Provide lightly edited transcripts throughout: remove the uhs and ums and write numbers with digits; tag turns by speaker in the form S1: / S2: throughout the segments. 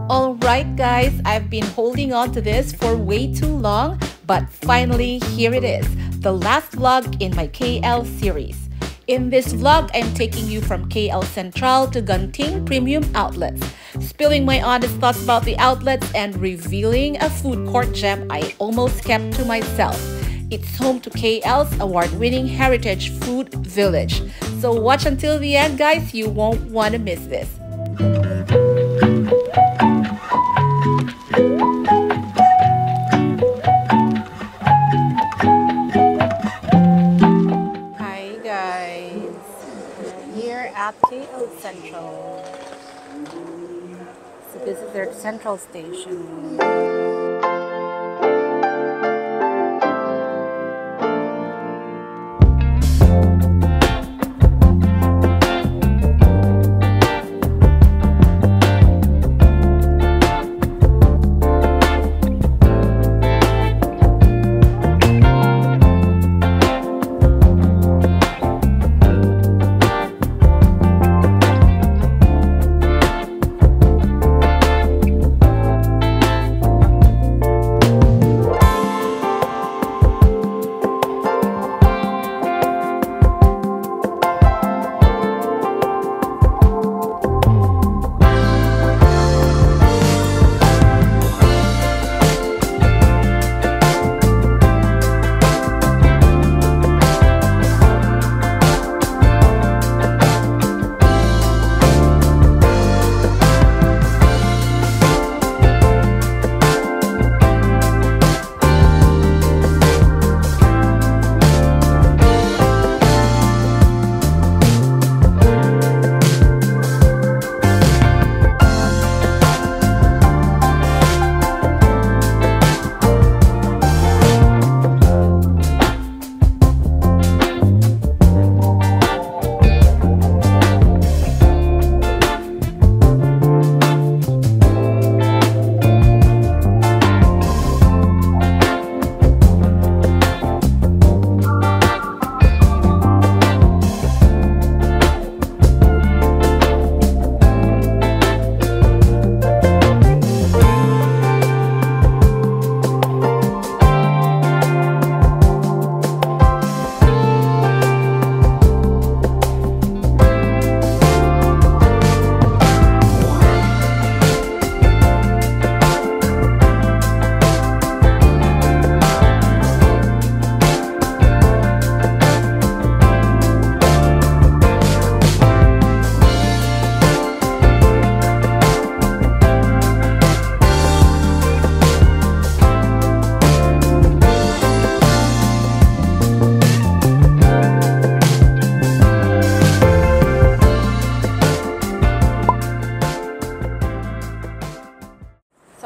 S1: Alright guys, I've been holding on to this for way too long, but finally here it is, the last vlog in my KL series. In this vlog, I'm taking you from KL Central to Genting Premium Outlets, spilling my honest thoughts about the outlets and revealing a food court gem I almost kept to myself. It's home to KL's award-winning heritage food village. So watch until the end guys, you won't want to miss this. Hi guys, here at KL Central. So this is their central station.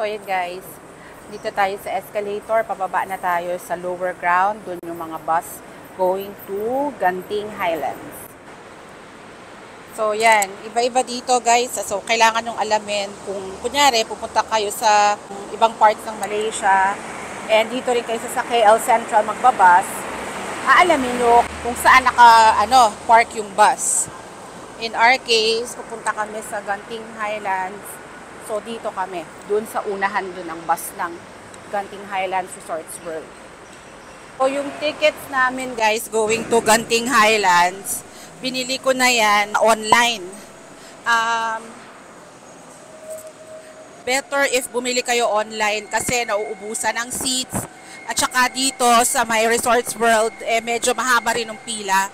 S1: So yun guys, dito tayo sa escalator, pababa na tayo sa lower ground, doon yung mga bus going to Genting Highlands. So yan, iba-iba dito guys, so kailangan nyung alamin kung kunyari pupunta kayo sa ibang parts ng Malaysia and dito rin kayo sa KL Central magbabas, aalamin nyo kung saan park yung bus. In our case, pupunta kami sa Genting Highlands. So, dito kami, dun sa unahan dun ng bus ng Genting Highlands Resorts World. So, yung tickets namin guys, going to Genting Highlands, binili ko na yan online. Better if bumili kayo online kasi nauubusan ng seats. At saka dito sa my Resorts World, medyo mahaba rin ng pila.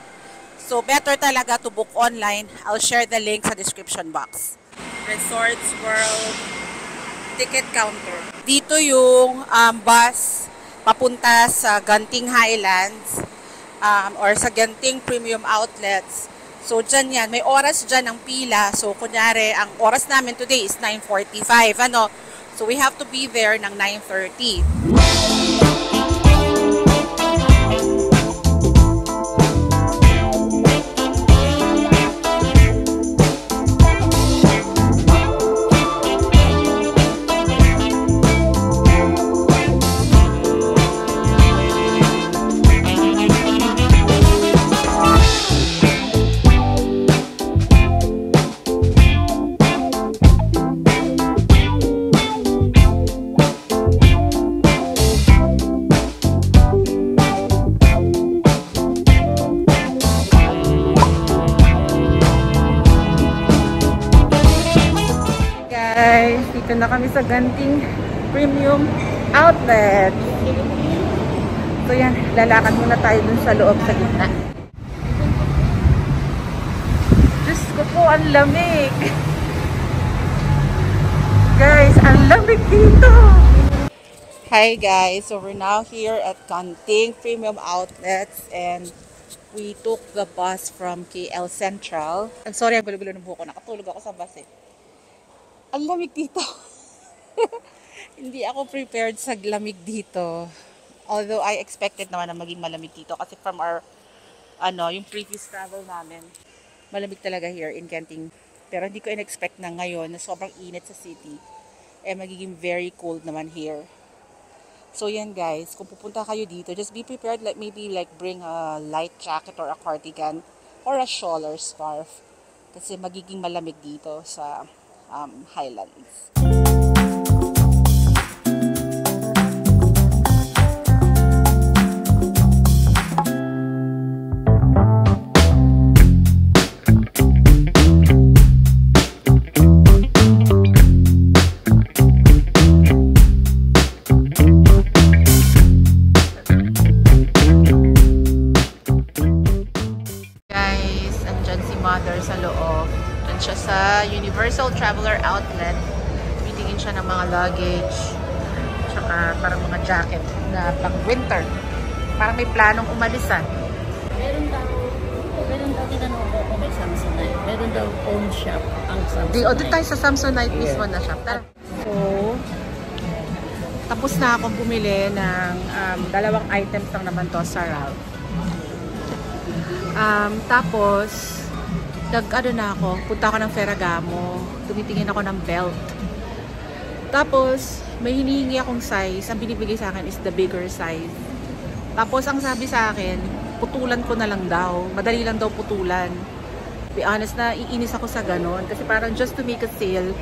S1: So, better talaga to book online. I'll share the link sa description box. Resorts World ticket counter. Dito yung bus papunta sa Genting Highlands or sa Genting Premium Outlets. So, dyan yan. May oras dyan ng pila. So, kunyari, ang oras namin today is 9:45. So, we have to be there ng 9:30. Guys, dito na kami sa Ganting Premium Outlet. So yan, lalakad muna tayo dun sa loob sa gitna. Diyos ko po, ang lamig. Guys, ang lamig dito. Hi guys, so we're now here at Ganting Premium Outlets and we took the bus from KL Central. I'm sorry, ang gulo-gulo ng buhok ko. Nakatulog ako sa bus eh. Ang lamig dito. Hindi ako prepared sa lamig dito. Although I expected naman na maging malamig dito kasi from our yung previous travel namin, malamig talaga here in Ganting. Pero hindi ko in-expect na ngayon na sobrang init sa city magiging very cold naman here. So yan guys, kung pupunta kayo dito, just be prepared, like maybe like bring a light jacket or a cardigan or a shawl or scarf kasi magiging malamig dito sa Highlands. Sa loob. Doon siya sa Universal Traveler Outlet. Bitingin siya ng mga luggage. Tsaka parang mga jacket na pang winter. Parang may planong umalisan.
S2: Meron daw tinanong ko kung may Samsonite. Meron daw own shop ang Samsonite.
S1: Doon tayo sa Samsonite mismo na shop. So, tapos na akong bumili ng dalawang items lang naman to sa Ralph. Tapos na ako, punta ako ng Ferragamo, tumitingin ako ng belt. Tapos, may hinihingi akong size, ang binibigay sa akin is the bigger size. Tapos, ang sabi sa akin, putulan ko na lang daw, madali lang daw putulan. To be honest, na iinis ako sa ganon, kasi parang just to make a sale,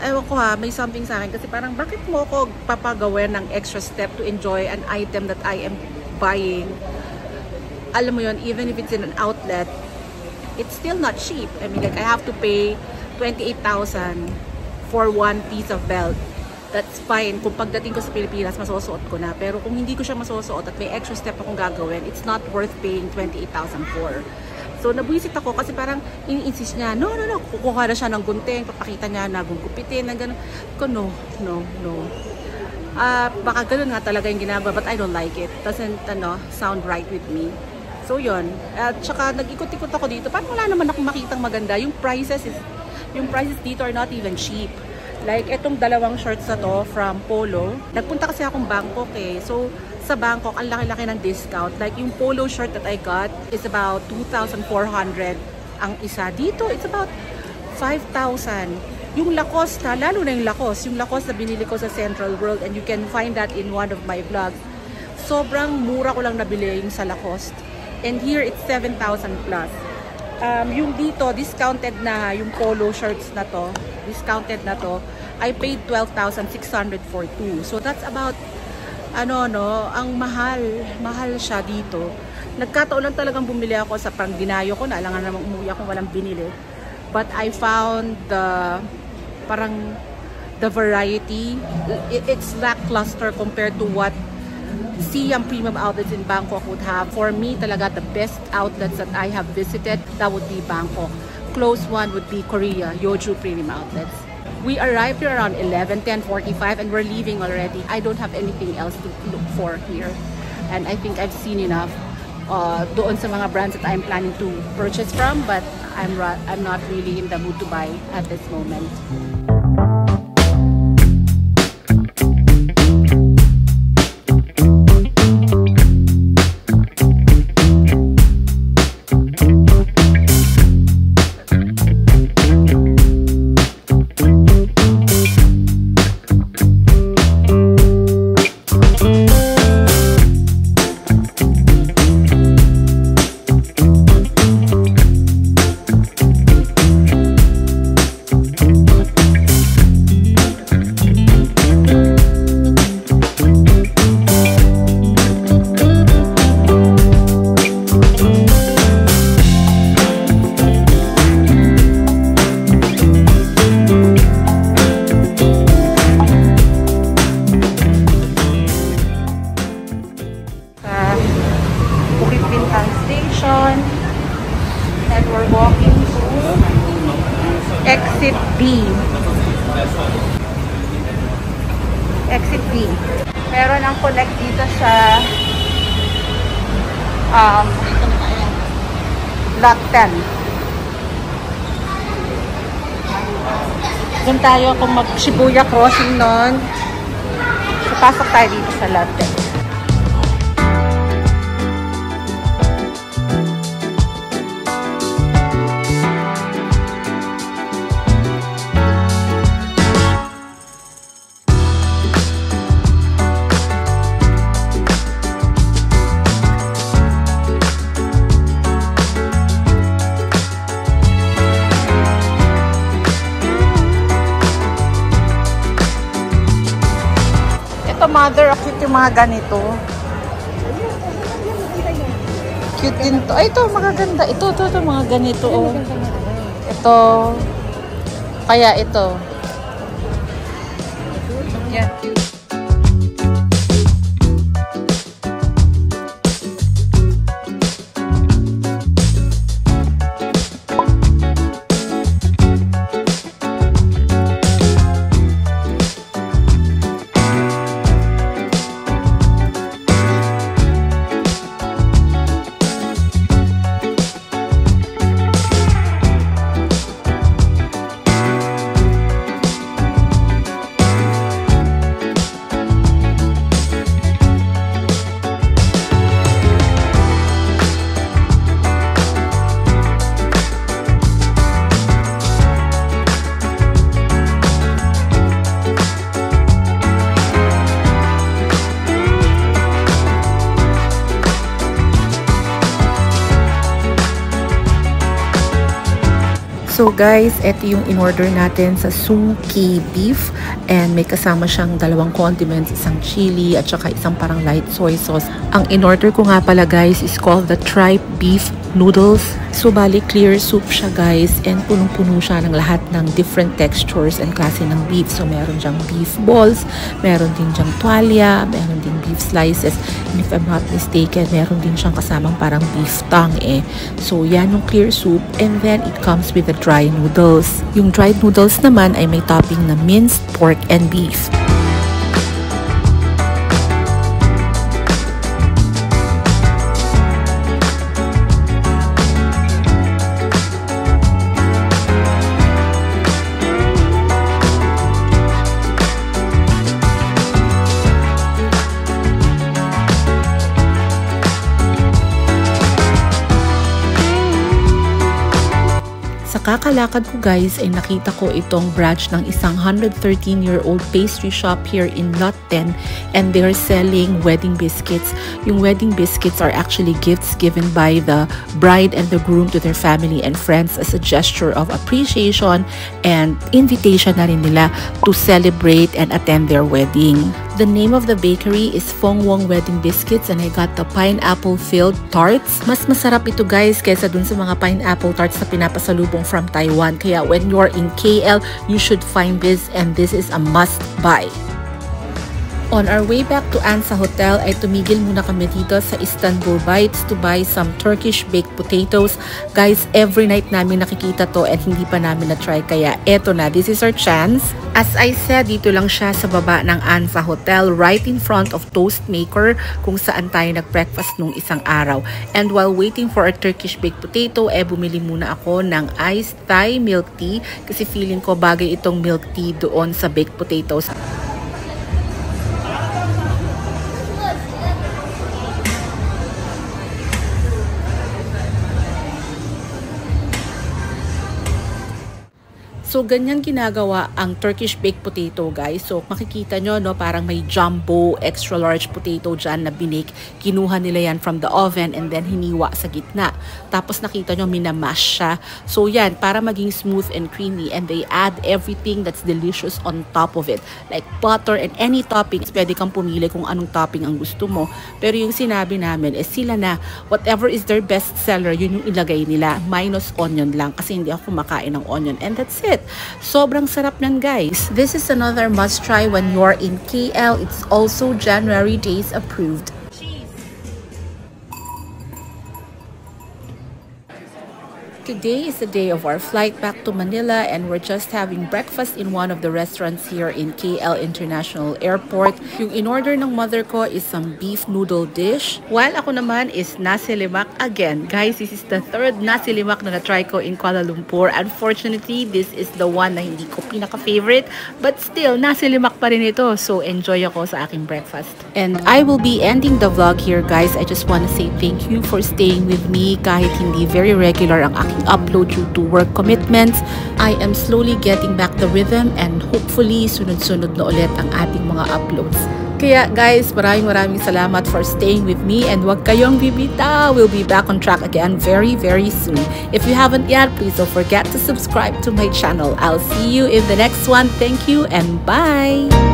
S1: ewan ko may something sa akin, kasi parang bakit mo ako papagawin ng extra step to enjoy an item that I am buying? Alam mo yon, even if it's in an outlet, it's still not cheap. I mean, like, I have to pay 28,000 for one piece of belt. That's fine. Kung pagdating ko sa Pilipinas, masusuot ko na. Pero kung hindi ko siya masusuot at may extra step akong gagawin, it's not worth paying 28,000 for. So, nabuisit ako kasi parang ini-insist niya, no. Kukuha na siya ng gunting, papakita niya na gugupitin, na gano'n. Ko, no. Baka gano'n nga talaga yung ginagawa, but I don't like it. Doesn't, sound right with me. So yun, at saka nag-ikot-ikot ako dito. Parang wala naman akong makitang maganda. Yung prices dito are not even cheap. Like etong dalawang shorts na to from Polo. Nagpunta kasi akong Bangkok eh. So sa Bangkok, ang laki-laki ng discount. Like yung Polo shirt that I got is about 2,400 ang isa. Dito, it's about 5,000. Yung Lacoste, lalo na yung Lacoste na binili ko sa Central World, and you can find that in one of my vlogs. Sobrang mura ko lang nabili yung sa Lacoste. And here, it's 7,000 plus. Yung dito, discounted na, yung polo shirts na to, discounted na to, I paid 12,600 for two. So, that's about, ang mahal siya dito. Nagkataon lang talagang bumili ako sa pang dinayo ko na, alangan namang umuwi ako walang binili. But I found the variety, it's lackluster compared to what Siam Premium Outlets in Bangkok would have. For me, talaga the best outlets that I have visited, that would be Bangkok. Close one would be Korea, Yeoju Premium Outlets. We arrived here around 10:45 and we're leaving already. I don't have anything else to look for here. And I think I've seen enough doon sa mga brands that I'm planning to purchase from, but I'm not really in the mood to buy at this moment. Exit B. Meron ang connect dito sa lot 10. Doon tayo kung mag-Shibuya crossing nun. So, pasok tayo dito sa lot 10. Mother, cute yung mga ganito. Cute din to. Ay, ito, magaganda. Ito, mga ganito. Oh. Ito. Kaya ito. Yeah, cute. So guys, ito yung in-order natin sa Suki beef and may kasama siyang dalawang condiments, isang chili at saka isang parang light soy sauce. Ang in-order ko nga pala guys is called the tripe beef noodles. So bali clear soup siya guys and punong-puno siya ng lahat ng different textures and klase ng beef. So meron diyang beef balls, meron din diyang tuwalya, meron din beef slices, and if I'm not mistaken, meron din siyang kasamang parang beef tongue eh. So yan yung clear soup and then it comes with the dry noodles. Yung dried noodles naman ay may topping na minced pork and beef. Kakalakad ko guys ay nakita ko itong branch ng isang 113-year-old pastry shop here in Lot 10 and they're selling wedding biscuits. Yung wedding biscuits are actually gifts given by the bride and the groom to their family and friends as a gesture of appreciation and invitation na rin nila to celebrate and attend their wedding. The name of the bakery is Fong Wong Wedding Biscuits and I got the pineapple-filled tarts. Mas masarap ito guys kaysa dun sa mga pineapple tarts na pinapasalubong from Taiwan. Kaya when you're in KL, you should find this and this is a must-buy. On our way back to Ansa Hotel ay tumigil muna kami dito sa Istanbul Bites to buy some Turkish baked potatoes. Guys, every night namin nakikita to and hindi pa namin na-try kaya eto na, this is our chance. As I said, dito lang siya sa baba ng Ansa Hotel right in front of Toast Maker kung saan tayo nag-breakfast nung isang araw. And while waiting for our Turkish baked potato, bumili muna ako ng iced Thai milk tea kasi feeling ko bagay itong milk tea doon sa baked potatoes. So, ganyan ginagawa ang Turkish baked potato, guys. So, makikita nyo, no, parang may jumbo, extra large potato dyan na binake. Kinuha nila yan from the oven and then hiniwa sa gitna. Tapos, nakita nyo, minamash siya. So, yan, para maging smooth and creamy. And they add everything that's delicious on top of it. Like butter and any toppings. Pwede kang pumili kung anong topping ang gusto mo. Pero yung sinabi namin is sila na, whatever is their best seller, yun yung ilagay nila. Minus onion lang. Kasi hindi ako kumakain ng onion. And that's it. Sobrang sarap nan guys. This is another must try when you're in KL. It's also January days approved. Today is the day of our flight back to Manila and we're just having breakfast in one of the restaurants here in KL International Airport. Yung in-order ng mother ko is some beef noodle dish. While ako naman is nasi lemak again. Guys, this is the third nasi lemak na na-try ko in Kuala Lumpur. Unfortunately, this is the one na hindi ko pinaka-favorite. But still, nasi lemak pa rin ito. So, enjoy ako sa aking breakfast. And I will be ending the vlog here, guys. I just want to say thank you for staying with me kahit hindi very regular ang aking upload due to work commitments. I am slowly getting back the rhythm and hopefully sunod-sunod na ulit ang ating mga uploads. Kaya guys, maraming salamat for staying with me and wag kayong bibita. We'll be back on track again very soon. If you haven't yet, please don't forget to subscribe to my channel. I'll see you in the next one. Thank you and bye!